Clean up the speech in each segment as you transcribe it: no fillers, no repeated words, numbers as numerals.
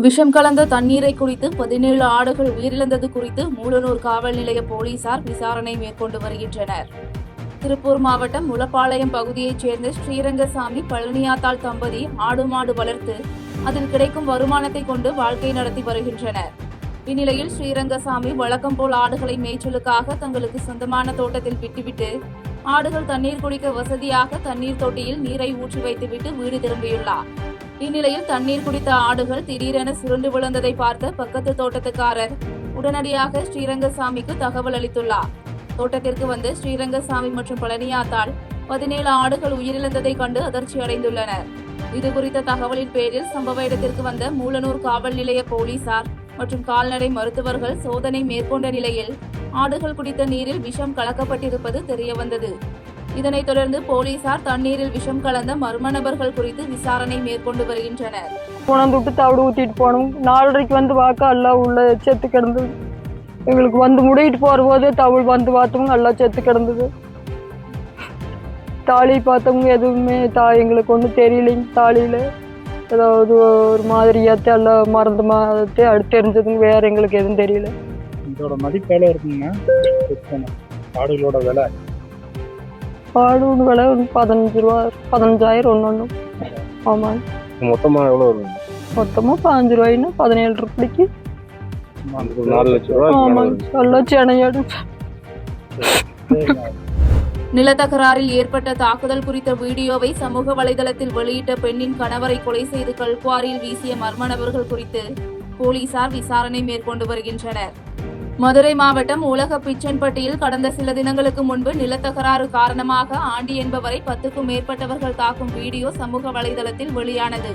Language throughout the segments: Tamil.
விஷம் கலந்த தண்ணீரை குடித்து 17 ஆடுகள் உயிரிழந்தது குறித்து மூலனூர் காவல் நிலைய போலீசார் விசாரணை மேற்கொண்டு வருகின்றனர். திருப்பூர் மாவட்டம் முலப்பாளையம் பகுதியைச் சேர்ந்த ஸ்ரீரங்கசாமி பழனியாத்தாள் தம்பதி ஆடு மாடு வளர்த்து அதில் கிடைக்கும் வருமானத்தை கொண்டு வாழ்க்கை நடத்தி வருகின்றனர். இந்நிலையில் ஸ்ரீரங்கசாமி வழக்கம் போல் ஆடுகளை மேய்ச்சலுக்காக தங்களுக்கு சொந்தமான தோட்டத்தில் விட்டுவிட்டு ஆடுகள் தண்ணீர் குடிக்க வசதியாக தண்ணீர் தொட்டியில் நீரை ஊற்றி வைத்துவிட்டு வீடு திரும்பியுள்ளார். இந்நிலையில் தண்ணீர் குடித்த ஆடுகள் திடீரென சுருண்டு விழுந்ததை பார்த்த பக்கத்து தோட்டத்துக்காரர் உடனடியாக ஸ்ரீரங்கசாமிக்கு தகவல் அளித்துள்ளார். தோட்டத்திற்கு வந்து ஸ்ரீரங்கசாமி மற்றும் பழனியாத்தாள் 17 ஆடுகள் உயிரிழந்ததை கண்டு அதிர்ச்சி அடைந்துள்ளனர். இதுகுறித்த தகவலின் பேரில் சம்பவ இடத்திற்கு வந்த மூலனூர் காவல் நிலைய போலீசார் மற்றும் கால்நடை மருத்துவர்கள் சோதனை மேற்கொண்ட நிலையில் ஆடுகள் குடித்த நீரில் விஷம் கலக்கப்பட்டிருப்பது தெரியவந்தது. இதனைத் தொடர்ந்து போலீசார் தண்ணீரில் விஷம் கலந்த மர்ம நபர்கள் குறித்து விசாரணை மேற்கொண்டு வருகின்றனர். போனந்துட்டு தவிடு ஊத்திட்டு போனோம். 4:30 வந்து வாக்க எல்லாம் உள்ள செத்து கிடந்தது. எங்களுக்கு வந்து முடிட்டு போற போது தவிழ் வந்து பார்த்தவங்க எல்லாம் செத்து கிடந்தது. தாலி பார்த்தவங்க எதுவுமே எங்களுக்கு ஒன்றும் தெரியலைங்க. தாலியில ஏதாவது ஒரு மாதிரியாத்த எல்லாம் மறந்து மாதிரி அடுத்து தெரிஞ்சதுங்க. வேற எங்களுக்கு எதுவும் தெரியல. இதோட மதிப்பு எவ்வளோ இருக்குங்க? ஆடுகளோட விலை ஆடு விலை 15 ரூபா 15,000 ஒன்று. ஆமாங்க. மொத்தமாக எவ்வளோ வரும்? மொத்தமாக 5 ரூபாய்னா 17 ரூபாய்க்கு 4 லட்சம் ரூபா. ஆமாங்க. நல்லா சென்னையாடு. நிலத்தகராறில் ஏற்பட்ட தாக்குதல் குறித்த வீடியோவை சமூக வலைதளத்தில் வெளியிட்ட பெண்ணின் கணவரை கொலை செய்து கல்குவாரியில் வீசிய மர்ம நபர்கள் குறித்து போலீசார் விசாரணை மேற்கொண்டு வருகின்றனர். மதுரை மாவட்டம் உலக பிச்சன்பட்டியில் கடந்த சில தினங்களுக்கு முன்பு நிலத்தகராறு காரணமாக ஆண்டி என்பவரை 10க்கும் மேற்பட்டவர்கள் தாக்கும் வீடியோ சமூக வலைதளத்தில் வெளியானது.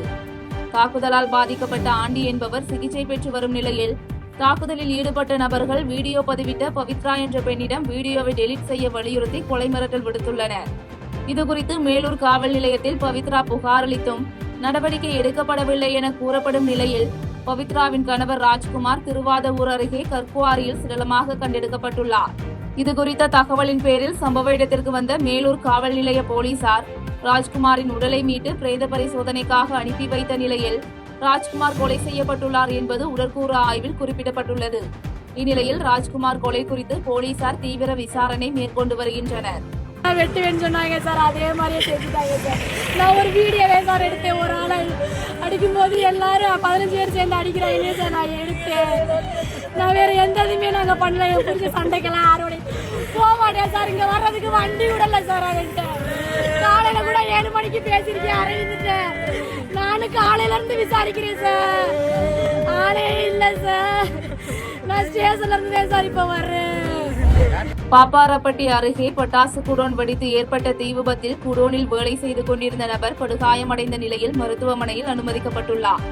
தாக்குதலால் பாதிக்கப்பட்ட ஆண்டி என்பவர் சிகிச்சை பெற்று வரும் நிலையில் தாக்குதலில் ஈடுபட்ட நபர்கள் வீடியோ பதிவிட்ட பவித்ரா என்ற பெண்ணிடம் வீடியோவை டெலீட் செய்ய வலியுறுத்தி கொலை மிரட்டல் விடுத்துள்ளனர். இதுகுறித்து மேலூர் காவல் நிலையத்தில் பவித்ரா புகார் அளித்தும் நடவடிக்கை எடுக்கப்படவில்லை என கூறப்படும் நிலையில் பவித்ராவின் கணவர் ராஜ்குமார் திருவாதவூர் அருகே கற்குவாரியில் சடலமாக கண்டெடுக்கப்பட்டுள்ளார். இதுகுறித்த தகவலின் பேரில் சம்பவ இடத்திற்கு வந்த மேலூர் காவல் நிலைய போலீசார் ராஜ்குமாரின் உடலை மீட்டு பிரேத பரிசோதனைக்காக அனுப்பி வைத்த நிலையில் ராஜ்குமார் கொலை செய்யப்பட்டுள்ளார் என்பது உடற்கூறு ஆய்வில் குறிப்பிடப்பட்டுள்ளது. இந்நிலையில் ராஜ்குமார் கொலை குறித்து போலீசார் தீவிர விசாரணை மேற்கொண்டு வருகின்றனர். வெட்டுவேன்னு சொன்னாங்க சார், அதே மாதிரியே செஞ்சுட்டாங்க சார். நான் ஒரு வீடியோவே சார் எடுத்தேன். ஒரு ஆளை அடிக்கும் போது எல்லாரும் 15 பேர் சேர்ந்து அடிக்கிறாங்க சார். நான் எடுத்தேன். நான் வேற எந்த இதுவுமே நாங்கள் பண்ணல. என் புரிஞ்ச சண்டைக்கெல்லாம் யாரோட போக மாட்டேன் சார். இங்கே வர்றதுக்கு வண்டி விடல சார். அவன்கிட்ட காலையில கூட 7 மணிக்கு பேசிருக்கேன், அறைஞ்சிட்டேன். நானும் காலையில இருந்து விசாரிக்கிறேன் சார். ஆளே இல்லை சார். நான் ஸ்டேஷன்ல இருந்தேன் சார் இப்ப வர்றேன். பாப்பாரப்பட்டி அருகே பட்டாசு குடோன் வெடித்து ஏற்பட்ட தீ விபத்தில் குடோனில் வேலை செய்து கொண்டிருந்த நபர் படுகாயமடைந்த நிலையில் மருத்துவமனையில் அனுமதிக்கப்பட்டுள்ளார்.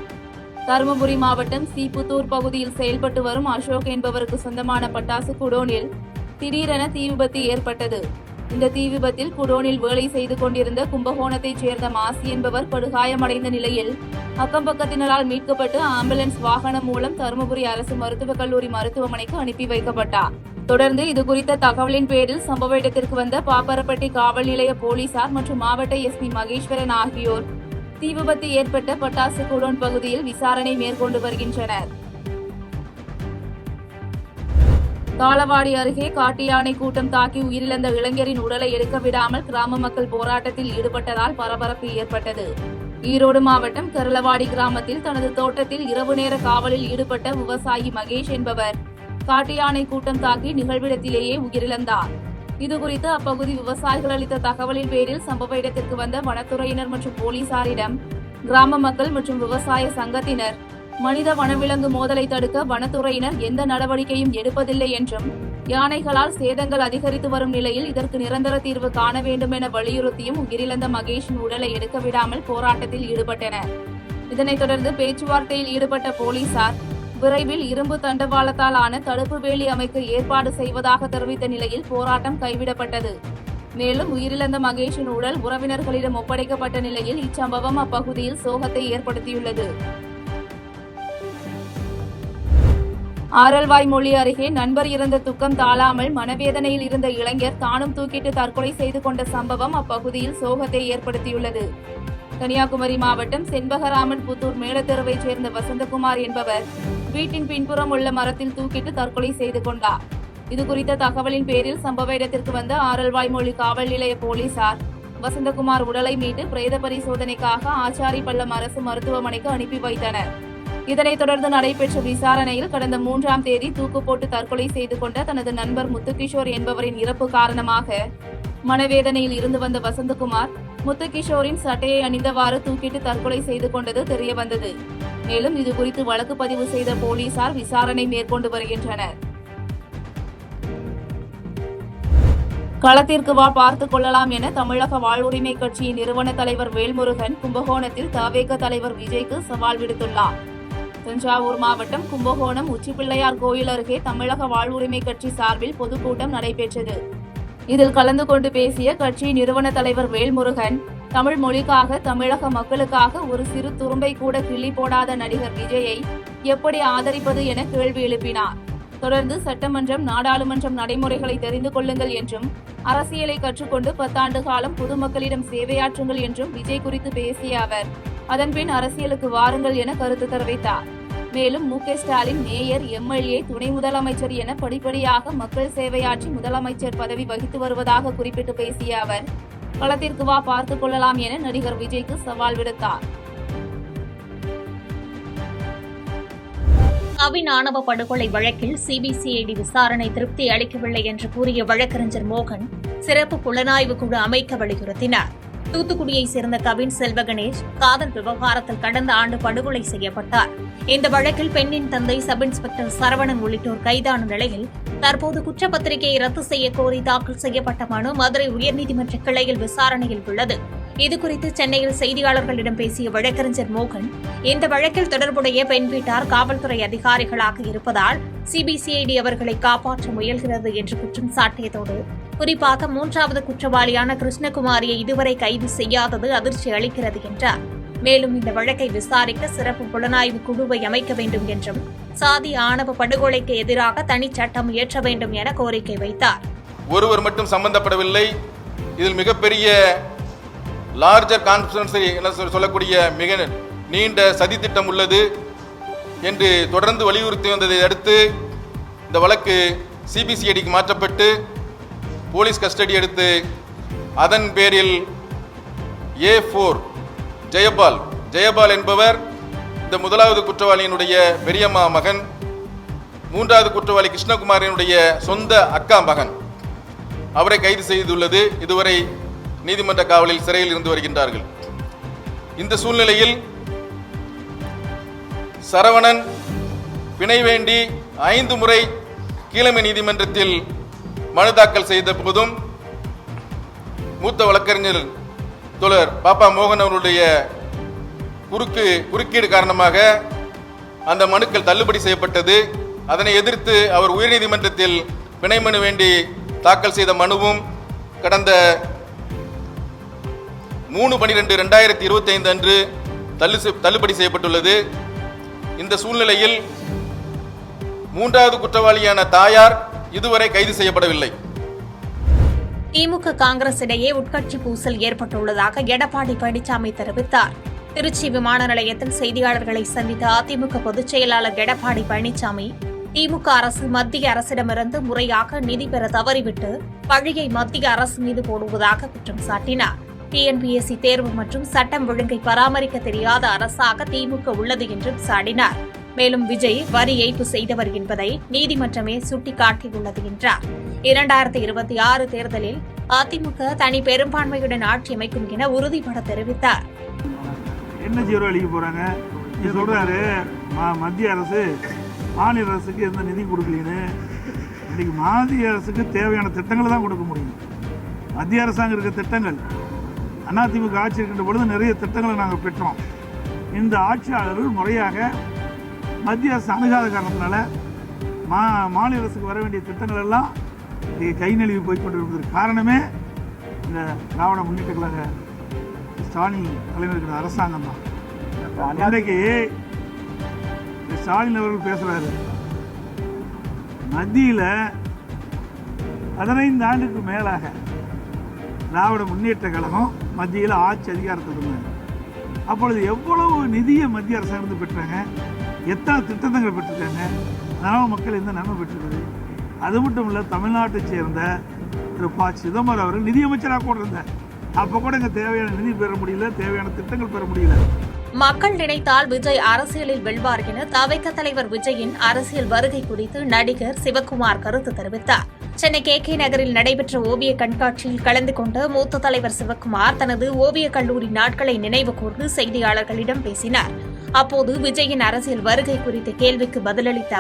தருமபுரி மாவட்டம் சீப்புத்தூர் பகுதியில் செயல்பட்டு வரும் அசோக் என்பவருக்கு சொந்தமான பட்டாசு குடோனில் திடீரென தீ விபத்து ஏற்பட்டது. இந்த தீ விபத்தில் குடோனில் வேலை செய்து கொண்டிருந்த கும்பகோணத்தைச் சேர்ந்த மாசி என்பவர் படுகாயமடைந்த நிலையில் அக்கம்பக்கத்தினரால் மீட்கப்பட்டு ஆம்புலன்ஸ் வாகனம் மூலம் தருமபுரி அரசு மருத்துவக் கல்லூரி மருத்துவமனைக்கு அனுப்பி வைக்கப்பட்டார். தொடர்ந்து இதுகுறித்த தகவலின் பேரில் சம்பவ இடத்திற்கு வந்த பாப்பாரப்பட்டி காவல் நிலைய போலீசார் மற்றும் மாவட்ட எஸ்பி மகேஸ்வரன் ஆகியோர் தீ விபத்து ஏற்பட்ட பட்டாசு குடோன் பகுதியில் விசாரணை மேற்கொண்டு வருகின்றனர். தாளவாடி அருகே காட்டு யானை கூட்டம் தாக்கி உயிரிழந்த இளைஞரின் உடலை எடுக்க விடாமல் கிராம மக்கள் போராட்டத்தில் ஈடுபட்டதால் பரபரப்பு ஏற்பட்டது. ஈரோடு மாவட்டம் கருளவாடி கிராமத்தில் தனது தோட்டத்தில் இரவு நேர காவலில் ஈடுபட்ட விவசாயி மகேஷ் என்பவர் காட்டு யானை கூட்டம் தாக்கி நிகழ்விடத்திலேயே உயிரிழந்தார். இதுகுறித்து அப்பகுதி விவசாயிகள் அளித்த தகவலின் பேரில் சம்பவ இடத்திற்கு வந்த வனத்துறையினர் மற்றும் போலீசாரிடம் கிராம மக்கள் மற்றும் விவசாய சங்கத்தினர் மனித வனவிலங்கு மோதலை தடுக்க வனத்துறையினர் எந்த நடவடிக்கையும் எடுப்பதில்லை என்றும் யானைகளால் சேதங்கள் அதிகரித்து வரும் நிலையில் இதற்கு நிரந்தர தீர்வு காண வேண்டும் என வலியுறுத்தியும் உயிரிழந்த மகேஷின் உடலை எடுக்க விடாமல் போராட்டத்தில் ஈடுபட்டனர். இதனைத் தொடர்ந்து பேச்சுவார்த்தையில் ஈடுபட்ட போலீசார் விரைவில் இரும்பு தண்டவாளத்தால் ஆன தடுப்பு வேலி அமைக்க ஏற்பாடு செய்வதாக தெரிவித்த நிலையில் போராட்டம் கைவிடப்பட்டது. மேலும் உயிரிழந்த மகேஷின் உடல் உறவினர்களிடம் ஒப்படைக்கப்பட்ட நிலையில் இச்சம்பவம் அப்பகுதியில் சோகத்தை ஏற்படுத்தியுள்ளது. ஆரல்வாய்மொழி அருகே நண்பர் இறந்த துக்கம் தாழாமல் மனவேதனையில் இருந்த இளைஞர் தானும் தூக்கிட்டு தற்கொலை செய்து கொண்ட சம்பவம் அப்பகுதியில் சோகத்தை ஏற்படுத்தியுள்ளது. கன்னியாகுமரி மாவட்டம் செண்பகராமன் புத்தூர் மேலத்தெருவைச் சேர்ந்த வசந்தகுமார் என்பவர் வீட்டின் பின்புறம் உள்ள மரத்தில் தூக்கிட்டு தற்கொலை செய்து கொண்டார். இதுகுறித்த தகவலின் பேரில் சம்பவ இடத்திற்கு வந்த ஆரல்வாய்மொழி காவல் நிலைய போலீசார் வசந்தகுமார் உடலை மீட்டு பிரேத பரிசோதனைக்காக ஆச்சாரிப்பள்ளம் அரசு மருத்துவமனைக்கு அனுப்பி வைத்தனர். இதனைத் தொடர்ந்து நடைபெற்ற விசாரணையில் கடந்த 3ஆம் தேதி தூக்கு போட்டு தற்கொலை செய்து கொண்ட தனது நண்பர் முத்துகிஷோர் என்பவரின் இறப்பு காரணமாக மனவேதனையில் இருந்து வந்த வசந்தகுமார் முத்துகிஷோரின் சட்டையை அணிந்தவாறு தூக்கிட்டு தற்கொலை செய்து கொண்டது தெரியவந்தது. மேலும் இதுகுறித்து வழக்கு பதிவு செய்த போலீசார் விசாரணை மேற்கொண்டு வருகின்றனர். களத்திற்கு வா பார்த்துக் கொள்ளலாம் என தமிழக வாழ்வுரிமை கட்சியின் நிறுவன தலைவர் வேல்முருகன் கும்பகோணத்தில் தவேக தலைவர் விஜய்க்கு சவால் விடுத்துள்ளார். தஞ்சாவூர் மாவட்டம் கும்பகோணம் உச்சிப்பிள்ளையார் கோயில் அருகே தமிழக வாழ்வுரிமை கட்சி சார்பில் பொதுக்கூட்டம் நடைபெற்றது. இதில் கலந்து கொண்டு பேசிய கட்சி நிறுவன தலைவர் வேல்முருகன், தமிழ் மொழிக்காக தமிழக மக்களுக்காக ஒரு சிறு துரும்பை கூட கிள்ளி போடாத நடிகர் விஜயை எப்படி ஆதரிப்பது என கேள்வி எழுப்பினார். தொடர்ந்து சட்டமன்றம், நாடாளுமன்றம் நடைமுறைகளை தெரிந்து கொள்ளுங்கள் என்றும், அரசியலை கற்றுக்கொண்டு 10 ஆண்டு காலம் பொதுமக்களிடம் சேவையாற்றுங்கள் என்றும் விஜய் குறித்து பேசிய அவர், அதன்பின் அரசியலுக்கு வாருங்கள் என கருத்து தெரிவித்தார். மேலும் மு.க. ஸ்டாலின் மேயர், எம்எல்ஏ, துணை முதலமைச்சர் என படிப்படியாக மக்கள் சேவையாற்றி முதலமைச்சர் பதவி வகித்து வருவதாக குறிப்பிட்டு பேசிய அவர், களத்திற்கு வா பார்த்துக் கொள்ளலாம் என நடிகர் விஜய்க்கு சவால் விடுத்தார். கவின் ஆணவ படுகொலை வழக்கில் சிபிசிஐடி விசாரணை திருப்தி அளிக்கவில்லை என்று கூறிய வழக்கறிஞர் மோகன் சிறப்பு புலனாய்வு குழு அமைக்க வலியுறுத்தினார். தூத்துக்குடியைச் சேர்ந்த கவின் செல்வகணேஷ் காதல் விவகாரத்தில் கடந்த ஆண்டு படுகொலை செய்யப்பட்டார். இந்த வழக்கில் பெண்ணின் தந்தை சப் இன்ஸ்பெக்டர் சரவணன் உள்ளிட்டோர் கைதான நிலையில் தற்போது குற்றப்பத்திரிகையை ரத்து செய்ய கோரி தாக்கல் செய்யப்பட்ட மனு மதுரை உயர்நீதிமன்ற கிளையில் விசாரணையில் உள்ளது. இதுகுறித்து சென்னையில் செய்தியாளர்களிடம் பேசிய வழக்கறிஞர் மோகன், இந்த வழக்கில் தொடர்புடைய பெண் வீட்டார் காவல்துறை அதிகாரிகளாக இருப்பதால் சிபிசிஐடி அவர்களை காப்பாற்ற முயல்கிறது என்று குற்றம் சாட்டியதோடு, குறிப்பாக 3வது குற்றவாளியான கிருஷ்ணகுமாரியை இதுவரை கைது செய்யாதது அதிர்ச்சி அளிக்கிறது என்றார். மேலும் இந்த வழக்கை விசாரிக்க சிறப்பு புலனாய்வு குழுவை அமைக்க வேண்டும் என்றும், சாதி ஆணவ படுகொலைக்கு எதிராக தனிச்சட்டம் இயற்ற வேண்டும் என கோரிக்கை வைத்தார். ஒருவர் மட்டும் சம்பந்தப்படவில்லை, இதில் மிகப்பெரிய லார்ஜர் கான்ஸ்பிரன்சி என சொல்லக்கூடிய மிக நீண்ட சதித்திட்டம் உள்ளது என்று தொடர்ந்து வலியுறுத்தி வந்ததை அடுத்து இந்த வழக்கு சிபிசிஐடிக்கு மாற்றப்பட்டு போலீஸ் கஸ்டடி எடுத்து அதன் பேரில் A4 ஜெயபால் என்பவர் இந்த 1வது குற்றவாளியினுடைய பெரியம்மா மகன், 3வது குற்றவாளி கிருஷ்ணகுமாரினுடைய சொந்த அக்கா மகன், அவரை கைது செய்துள்ளது. இதுவரை நீதிமன்ற காவலில் சிறையில் இருந்து வருகின்றார்கள். இந்த சூழ்நிலையில் சரவணன் பிணை வேண்டி 5 முறை கீழமை நீதிமன்றத்தில் மனு தாக்கல் செய்த போதும் மூத்த வழக்கறிஞர் தோழர் பாப்பா மோகன் அவருடைய குறுக்கீடு காரணமாக அந்த மனுக்கள் தள்ளுபடி செய்யப்பட்டது. அதனை எதிர்த்து அவர் உயர்நீதிமன்றத்தில் பிணை மனு வேண்டி தாக்கல் செய்த மனுவும் கடந்த 3/12/2025 அன்று தள்ளுபடி செய்யப்பட்டுள்ளது. இந்த சூழ்நிலையில் 3வது குற்றவாளியான தாயார் இதுவரை கைது செய்யப்படவில்லை. திமுக காங்கிரஸ் இடையே உட்கட்சி பூசல் ஏற்பட்டுள்ளதாக எடப்பாடி பழனிசாமி தெரிவித்தார். திருச்சி விமான நிலையத்தில் செய்தியாளர்களை சந்தித்த அதிமுக பொதுச் செயலாளர் எடப்பாடி பழனிசாமி, திமுக அரசு மத்திய அரசிடமிருந்து முறையாக நிதி பெற தவறிவிட்டு பழியை மத்திய அரசு மீது போடுவதாக குற்றம் சாட்டினார். டிஎன்பிஎஸ்சி தேர்வு மற்றும் சட்டம் ஒழுங்கை பராமரிக்க தெரியாத அரசாக திமுக உள்ளது என்றும் சாடினார். மேலும் விஜய் வரி ஏய்ப்பு செய்தவர் என்பதை நீதிமன்றமே சுட்டிக்காட்டியுள்ளது என்றார். 2026 தேர்தலில் அதிமுக தனி பெரும்பான்மையுடன் ஆட்சி அமைக்கும் என உறுதிபட தெரிவித்தார். என்ன ஜீரோ அளிக்க போறாங்க? நீ சொல்றாரு மத்திய அரசு மாநில அரசுக்கு எந்த நிதி கொடுக்கலன்னு. இன்னைக்கு மத்திய அரசுக்கு தேவையான திட்டங்களை தான் கொடுக்க முடியும். மத்திய அரசாங்கம் இருக்க திட்டங்கள் அதிமுக ஆட்சி இருக்கின்ற பொழுது நிறைய திட்டங்களை நாங்கள் பெற்றோம். இந்த ஆட்சியாளர்கள் முறையாக மத்திய அரசு அணுகாத காரணத்தினால மாநில அரசுக்கு வர வேண்டிய திட்டங்கள் எல்லாம் கை நழுவி போய்கொண்டிருப்பதற்கு காரணமே இந்த திராவிட முன்னேற்ற கழக ஸ்டாலின் தலைவர் இருக்கிற அரசாங்கம் தான். இன்றைக்கு ஸ்டாலின் அவர்கள் பேசுகிறாரு, மத்தியில் 15 ஆண்டுக்கு மேலாக திராவிட முன்னேற்ற கழகம் மத்தியில் ஆட்சி அதிகாரத்தில் இருந்தாங்க. அப்பொழுது எவ்வளவு நிதியை மத்திய அரசாங்கம் பெற்றாங்க, எத்தனை திட்டங்கள் பெற்றிருக்காங்க, அதனால் மக்கள் எந்த நன்மை பெற்றிருக்குது. அது மட்டும் இல்லை, தமிழ்நாட்டை சேர்ந்த திரு ப. சிதம்பரம் அவர்கள் நிதியமைச்சராக கூட இருந்தார். அப்போ கூட இங்கே தேவையான நிதி பெற முடியல, தேவையான திட்டங்கள் பெற முடியல. மக்கள் நினைத்தால் விஜய் அரசியலில் வெல்வார் என தவிக தலைவர் விஜயின் அரசியல் வருகை குறித்து நடிகர் சிவக்குமார் கருத்து தெரிவித்தார். சென்னை KK நகரில் நடைபெற்ற ஓவிய கண்காட்சியில் கலந்து கொண்ட மூத்த தலைவர் சிவக்குமார் தனது ஓவியக் கல்லூரி நாட்களை நினைவு கூர்ந்து செய்தியாளர்களிடம் பேசினார். அப்போது விஜயின் அரசியல் வருகை குறித்த கேள்விக்கு பதிலளித்த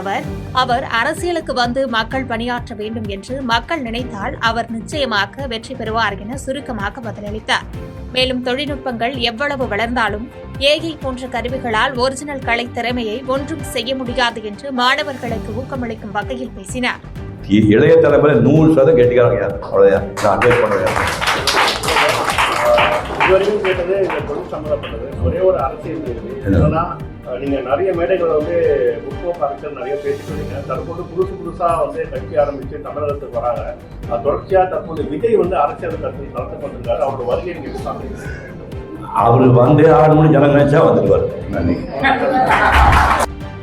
அவர் அரசியலுக்கு வந்து மக்கள் பணியாற்ற வேண்டும் என்று மக்கள் நினைத்தால் அவர் நிச்சயமாக வெற்றி பெறுவார் என சுருக்கமாக பதிலளித்தார். மேலும் தொழில்நுட்பங்கள் எவ்வளவு வளர்ந்தாலும் AI போன்ற கருவிகளால் ஒரிஜினல் கலை திறமையை ஒன்றும் செய்ய முடியாது என்று மாணவர்களுக்கு ஊக்கமளிக்கும் வகையில் பேசினார். இளைய தலைமுறை 100% கேட்டுக்கிறாங்க. அவ்வளோதான் நான் அட்வைஸ் பண்ணுவேன். இதுவரைக்கும் கேட்டது இந்த தொழில் சம்மந்தப்பட்டது. ஒரே ஒரு அரசியல் கேள்வி என்னன்னா, நீங்க நிறைய மேடைகள் வந்து முற்போக்கு அரசியல் நிறைய பேசிக்கிறீங்க. தற்போது புதுசா வந்து கட்சி ஆரம்பிச்சு தமிழகத்துக்கு வராங்க. தொடர்ச்சியா தற்போது விஜய் வந்து அரசியல் கட்சி நடத்த கொண்டிருக்காரு. அவரோட வருகை நீங்க எப்படி? அவர் வந்து 6 மணி ஜனம் நினைச்சா வந்துருவார்.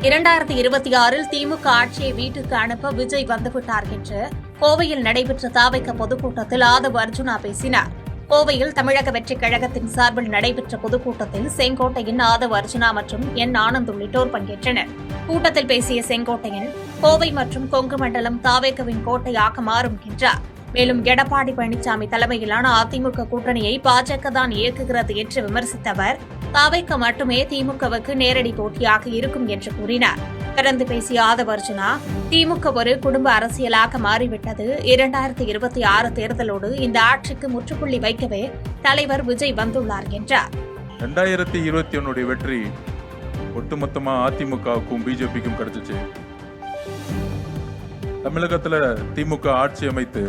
2026 திமுக ஆட்சியை வீட்டுக்கு அனுப்ப விஜய் வந்துவிட்டார் என்று கோவையில் நடைபெற்ற தவிக பொதுக்கூட்டத்தில் ஆதவ் அர்ஜுனா பேசினார். கோவையில் தமிழக வெற்றிக் கழகத்தின் சார்பில் நடைபெற்ற பொதுக்கூட்டத்தில் செங்கோட்டையன், ஆதவ் அர்ஜுனா மற்றும் என் ஆனந்த் உள்ளிட்டோர் பங்கேற்றனர். கூட்டத்தில் பேசிய செங்கோட்டையன், கோவை மற்றும் கொங்கு மண்டலம் தவிகவின் கோட்டையாக மாறும் என்றார். மேலும் எடப்பாடி பழனிசாமி தலைமையிலான அதிமுக கூட்டணியை பாஜக தான் இயக்குகிறது என்று விமர்சித்த அவர், தவிக மட்டுமே திமுகவுக்கு நேரடி போட்டியாக இருக்கும் என்று கூறினார். தொடர்ந்து பேசிய ஆதவ் அர்ஜுனா, திமுக ஒரு குடும்ப அரசியலாக மாறிவிட்டது. 2026 தேர்தலோடு இந்த ஆட்சிக்கு முற்றுப்புள்ளி வைக்கவே தலைவர் விஜய் வந்துள்ளார் என்றார். 2021 வெற்றி ஒட்டுமொத்தமா அதிமுகவுக்கும் பிஜேபிக்கும் கிடைச்சிச்சு. தமிழகத்துல திமுக ஆட்சி அமைத்து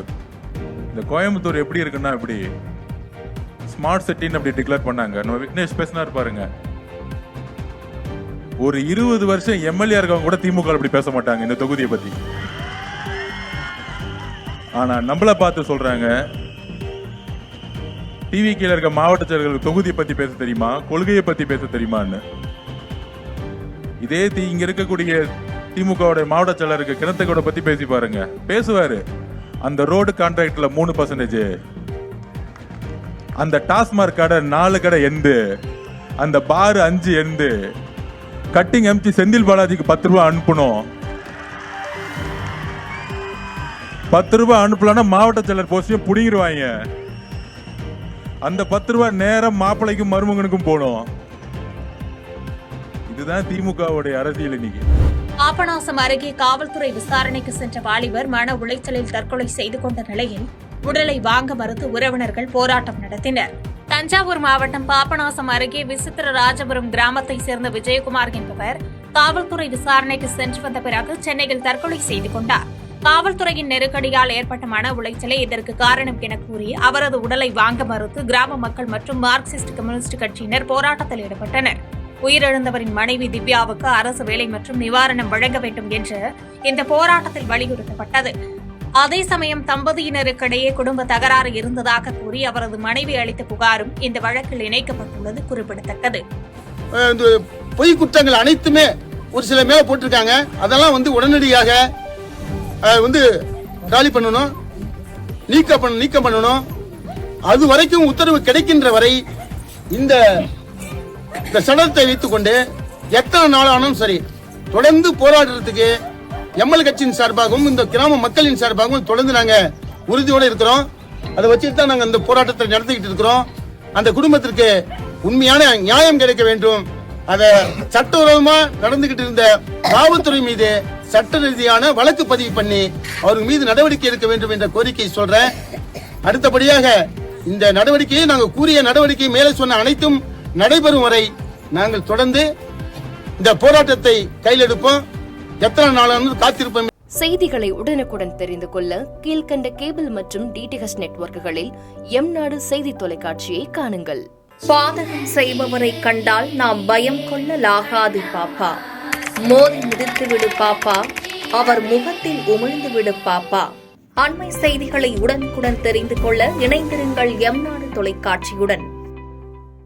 இந்த கோயம்புத்தூர் எப்படி இருக்குன்னா, இப்படி ஸ்மார்ட் சிட்டின்னு அப்படி டிக்ளேர் பண்ணாங்க. நம்ம விக்னேஷ் பேசினார் பாருங்க. ஒரு 20 வருஷம் எம்எல்ஏ இருக்கவங்க கூட திமுக அப்படி பேச மாட்டாங்க இந்த தொகுதியை பத்தி. ஆனா நம்மள பார்த்து சொல்றாங்க, டிவி கீழ இருக்க மாவட்ட செயலர்களுக்கு தொகுதியை பத்தி பேச தெரியுமா, கொள்கையை பத்தி பேச தெரியுமான்னு. இதே இங்க இருக்கக்கூடிய திமுக மாவட்ட செயலருக்கு கிணத்துக்கூட பத்தி பேசி பாருங்க, பேசுவாரு. அந்த ரோடு கான்ட்ராக்ட்ல 3%, அந்த டாஸ்மாக் கடை 4 கடை எந்து, அந்த பார் 5 எந்து, கட்டிங் எம்டி செந்தில் பாலாஜிக்கு 10 ரூபாய் அனுப்பணும். 10 ரூபாய் அனுப்பலன்னா மாவட்ட செயலர் போஸ்டையும் புடிங்கிடுவாங்க. அந்த 10 ரூபாய் நேரம் மாப்பிள்ளைக்கும் மருமகனுக்கும் போடும். இதுதான் திமுகவுடைய அரசியல் இன்னைக்கு. பாபநாசம் அருகே காவல்துறை விசாரணைக்கு சென்ற வாலிபர் மன உளைச்சலில் தற்கொலை செய்து கொண்ட நிலையில் உடலை வாங்க மறுத்து உறவினர்கள் போராட்டம் நடத்தினர். தஞ்சாவூர் மாவட்டம் பாபநாசம் அருகே விசித்திர ராஜபுரம் கிராமத்தை சேர்ந்த விஜயகுமார் என்பவர் காவல்துறை விசாரணைக்கு சென்று வந்த பிறகு சென்னையில் தற்கொலை செய்து கொண்டார். காவல்துறையின் நெருக்கடியால் ஏற்பட்ட மன உளைச்சலே இதற்கு காரணம் என கூறி அவரது உடலை வாங்க மறுத்து கிராம மக்கள் மற்றும் மார்க்சிஸ்ட் கம்யூனிஸ்ட் கட்சியினர் போராட்டத்தில் ஈடுபட்டனர். உயிரிழந்தவரின் மனைவி திவ்யாவுக்கு அரசு வேலை மற்றும் நிவாரணம் வழங்க வேண்டும் என்று இந்த போராட்டத்தில் வலியுறுத்தப்பட்டது. அதே சமயம் தம்பதியினருக்கிடையே குடும்ப தகராறு இருந்ததாக கூறி அவரது மனைவி அளித்த புகாரும் இந்த வழக்கில் இணைக்கப்பட்டுள்ளது குறிப்பிடத்தக்கது. பொய் குற்றங்கள் அனைத்துமே ஒரு சில மேல போட்டிருக்காங்க. அதெல்லாம் உடனடியாக காலி பண்ணணும், நீக்கம் பண்ணணும். அது வரைக்கும் உத்தரவு கிடைக்கின்ற வரை இந்த சடலத்தை வைத்துக் கொண்டு எத்தனை நாளானும் சரி தொடர்ந்து போராடுறதுக்கு எம்எல் கட்சியின் சார்பாகவும் இந்த கிராம மக்களின் சார்பாகவும் தொடர்ந்து நாங்க உறுதியோடு இருக்கிறோம். அதை வச்சுட்டு தான் நாங்க இந்த போராட்டத்தை நடத்திக்கிட்டு இருக்கிறோம். அந்த குடும்பத்திற்கு உண்மையான நியாயம் கிடைக்க வேண்டும். அத சட்டவிரோதமா நடந்துகிட்டு இருந்த காவல்துறை மீது சட்ட ரீதியான வழக்கு பதிவு பண்ணி அவர்கள் மீது நடவடிக்கை எடுக்க வேண்டும் என்ற கோரிக்கை சொல்றேன். அடுத்தபடியாக இந்த நடவடிக்கையை நாங்கள் கூறிய நடவடிக்கை மேலே சொன்ன அனைத்தும் நடைபெறும் வரை நாங்கள் தொடர்ந்து இந்த போராட்டத்தை கையில் எடுப்போம். எத்தனை நாளானது காத்திருப்போம். செய்திகளை உடனுக்குடன் தெரிந்து கொள்ள கீழ்கண்ட கேபிள் மற்றும் DTH நெட்வொர்க்குகளில் எம்நாடு செய்தி தொலைக்காட்சியை காணுங்கள். பாதகம் செய்பவரை கண்டால் நாம் பயம் கொள்ளலாகாது பாப்பா. மோதி மிதித்து விடு பாப்பா, அவர் முகத்தில் உமிழ்ந்து விடு பாப்பா. அண்மை செய்திகளை உடனுக்குடன் தெரிந்து கொள்ள இணைந்திருங்கள் எம்நாடு தொலைக்காட்சியுடன்.